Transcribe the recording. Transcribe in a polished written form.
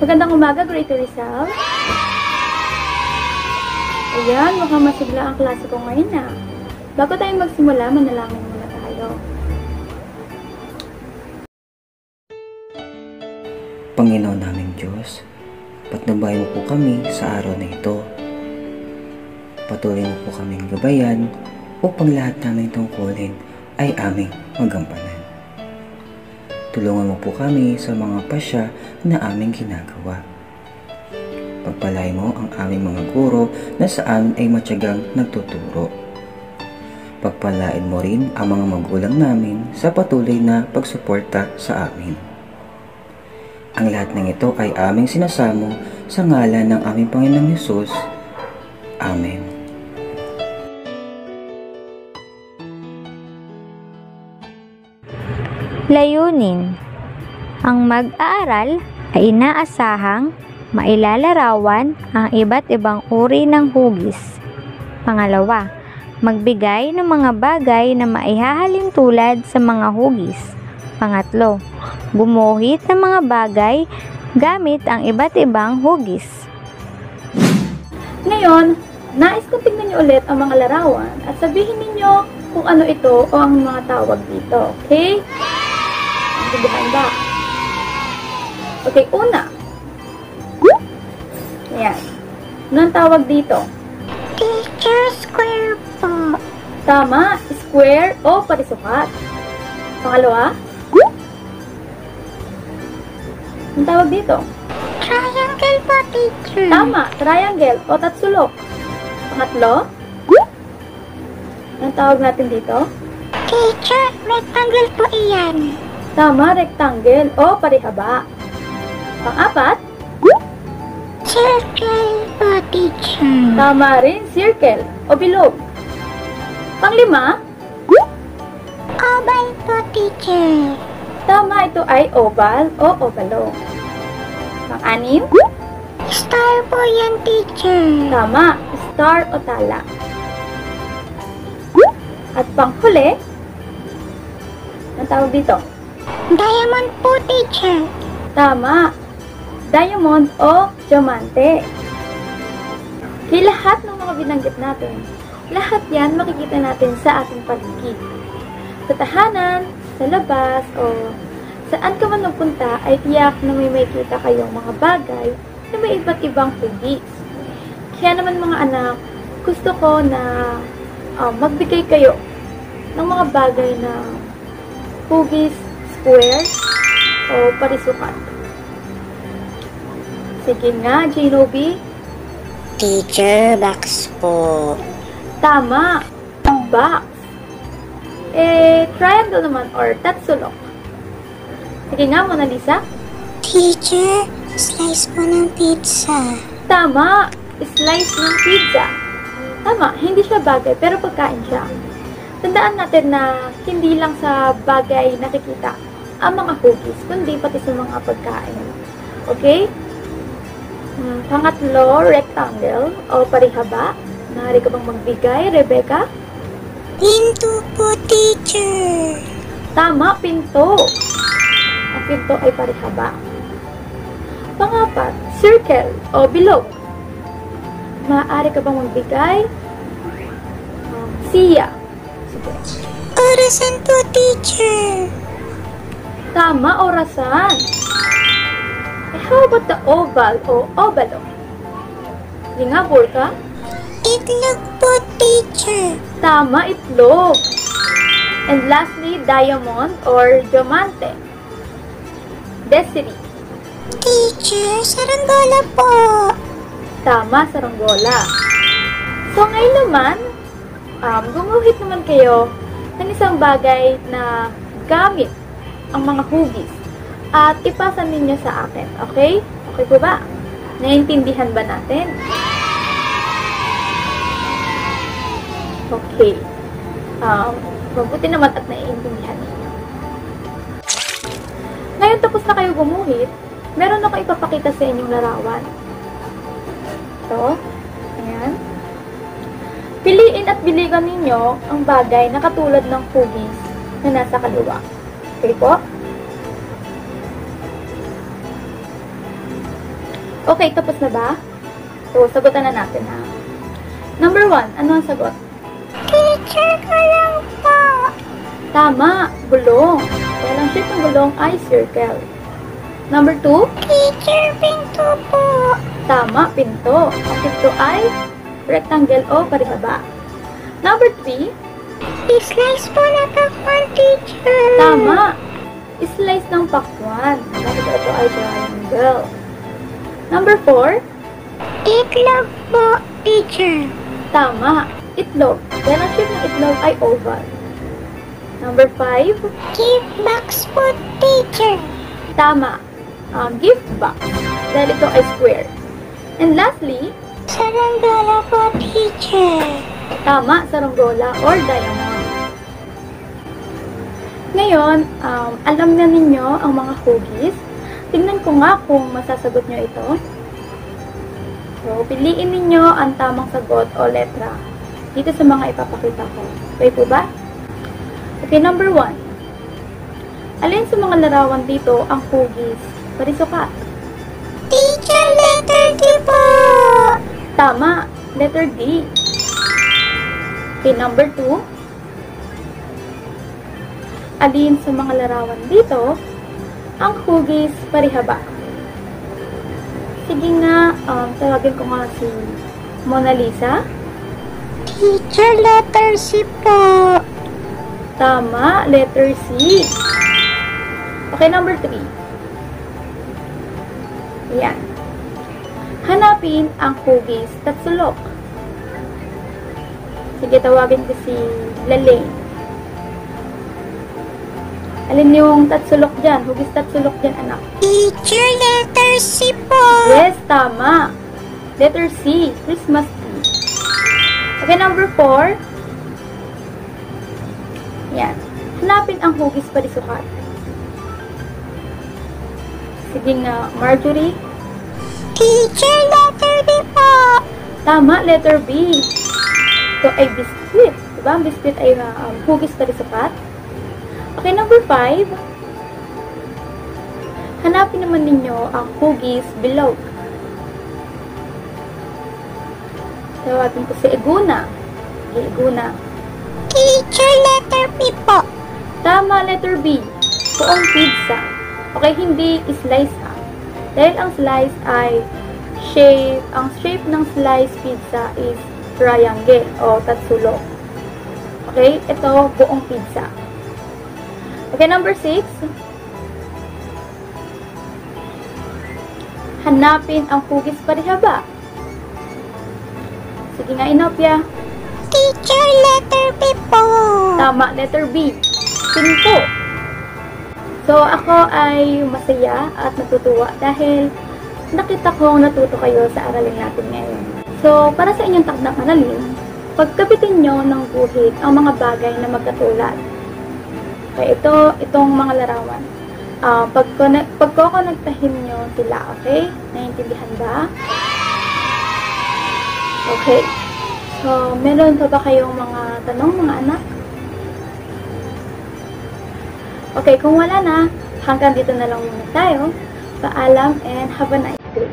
Magandang umaga, Grade Rizal. Ayan, mukhang masigla ang klase ko ngayon na. Bago tayo magsimula, manalangin muna tayo. Panginoon naming Diyos, patnubay mo po kami sa araw na ito. Patuloy mo po kaming gabayan upang lahat naming tungkulin ay aming magampanan. Tulungan mo po kami sa mga pasya na aming ginagawa. Pagpalay mo ang aming mga guro na sa amin ay matyagang nagtuturo. Pagpalain mo rin ang mga magulang namin sa patuloy na pagsuporta sa amin. Ang lahat ng ito ay aming sinasamo sa ngalan ng aming Panginoong Hesus. Amen. Layunin. Ang mag-aaral ay inaasahang mailalarawan ang iba't ibang uri ng hugis. Pangalawa, magbigay ng mga bagay na maihahalin tulad sa mga hugis. Pangatlo, gumuhit ng mga bagay gamit ang iba't ibang hugis. Ngayon, nais kong tingnan niyo ulit ang mga larawan at sabihin ninyo kung ano ito o ang mga tawag dito. Okay? Naintindihan ba? Okay, una. Ayan. Anong tawag dito? Teacher, square po. Tama, square o parisukat. Pangalawa. Anong tawag dito? Triangle po, teacher. Tama, triangle o tatsulok. Pangatlo. Anong tawag natin dito? Teacher, rectangle po iyan. Tama, rectangle o parihaba. Pang-apat. Circle po, teacher. Tama rin, circle o bilog. Pang-lima. Oval po, teacher. Tama, ito ay oval o ovalong. Pang-anim. Star po yan, teacher. Tama, star o tala. At panghuli, ang tawag dito? Diamond po, teacher. Tama, diamond o diamante. Kaya lahat ng mga binanggit natin, lahat yan makikita natin sa ating paligid. Sa tahanan, sa labas, o saan ka man magpunta ay tiyak na may makikita kayong mga bagay na may iba't ibang hugis. Kaya naman mga anak, gusto ko na magbigay kayo ng mga bagay na hugis, square, o parisukat. Sige nga, J-Nobi. Teacher, box po. Tama, box. Triangle naman or tatsulok. Sige nga, Mona Lisa. Teacher, slice po ng pizza. Tama, slice ng pizza. Tama, hindi siya bagay pero pagkain siya. Tandaan natin na hindi lang sa bagay nakikita ang mga hugis, kundi pati sa mga pagkain. Okay? Pangatlo, rectangle o parihaba. Maaari ka bang magbigay, Rebecca? Pinto po, teacher. Tama, pinto. Ang pinto ay parihaba. Pangapat, circle o bilog. Maaari ka bang magbigay? Siya. Sige. Orasan po, teacher. Tama, orasan. How about the oval o ovalo? Sige nga, Burka. Itlog po, teacher. Tama, itlog. And lastly, diamond or diamante. Desiree. Teacher, saranggola po. Tama, saranggola. So, ngayon naman, gumuhit naman kayo ng isang bagay na gamit ang mga hugis at ipasa ninyo sa akin. Okay? Okay po ba? Naiintindihan ba natin? Okay. Mabuti naman at naiintindihan ninyo. Ngayon tapos na kayo gumuhit, meron ako ipapakita sa inyong larawan. Ito. Ayan. Piliin at biligan ninyo ang bagay na katulad ng hugis na nasa kaliwa. Okay po? Okay, tapos na ba? So, sagutan na natin ha. Number 1, ano ang sagot? Teacher, gulong po. Tama, gulong. Dahil ang shape ng gulong ay circle. Number 2, Teacher, pinto po. tama, pinto. Ang pinto ay rectangle o parihaba. Number 3, Slice po na takpan, teacher. tama. Slice ng pakwan. Dahil ito ay triangle. Number 4, Itlog po, teacher. tama. Itlog. Dahil ang shape ng itlog ay oval. Number 5, Gift box po, teacher. tama. Gift box. Dahil ito ay square. And lastly, Saranggola po, teacher. tama, saranggola or diamond. Ngayon, alam na ninyo ang mga hugis. Tingnan ko nga kung masasagot nyo ito. So, piliin ninyo ang tamang sagot o letra dito sa mga ipapakita ko. Okay po ba? Okay, number 1. Alin sa mga larawan dito ang hugis? Parisukat. Teacher, letter D po. Tama, letter D. Okay, number 2. Alin sa mga larawan dito ang hugis parihaba? Sige nga, tawagin ko nga si Mona Lisa. Teacher, letter C po. Tama, letter C. Okay, number 3. Ayan. Hanapin ang hugis tatsulok. Sige, tawagin ko si Lalaine. Alin yung tatsulok dyan? Hugis tatsulok dyan, anak. Teacher, letter C po. Yes, tama. Letter C, Christmas tree. Okay, number 4. Yan. Hanapin ang hugis parisukat. Sige nga, Marjorie. Teacher, letter B po. Tama, letter B. Ito ay biscuit. Diba? Ang biscuit ay hugis parisukat. Okay, number 5. Hanapin naman ninyo ang hugis bilog. Tawagin ko si Iguna. Okay, Iguna. Teacher, letter P po. Tama, letter B. Buong pizza. Okay, hindi slice ha. Dahil ang slice ay shape. Ang shape ng slice pizza is triangle o tatsulok. Okay, ito buong pizza. Okay, number 6. Hanapin ang hugis parihaba. Sige nga, Inopia. Teacher, letter B po. Tama, letter B. Pinto. So, ako ay masaya at natutuwa dahil nakita ko natuto kayo sa aralin natin ngayon. So, para sa inyong takdang aralin, pagkapitin nyo ng guhit ang mga bagay na magkatulad. Okay, itong mga larawan. Pagkokonektahin nyo sila, okay? Naiintindihan ba? Okay. So, meron pa ba kayong mga tanong, mga anak? Okay, kung wala na, hanggang dito na lang muna tayo. Paalam and have a nice day.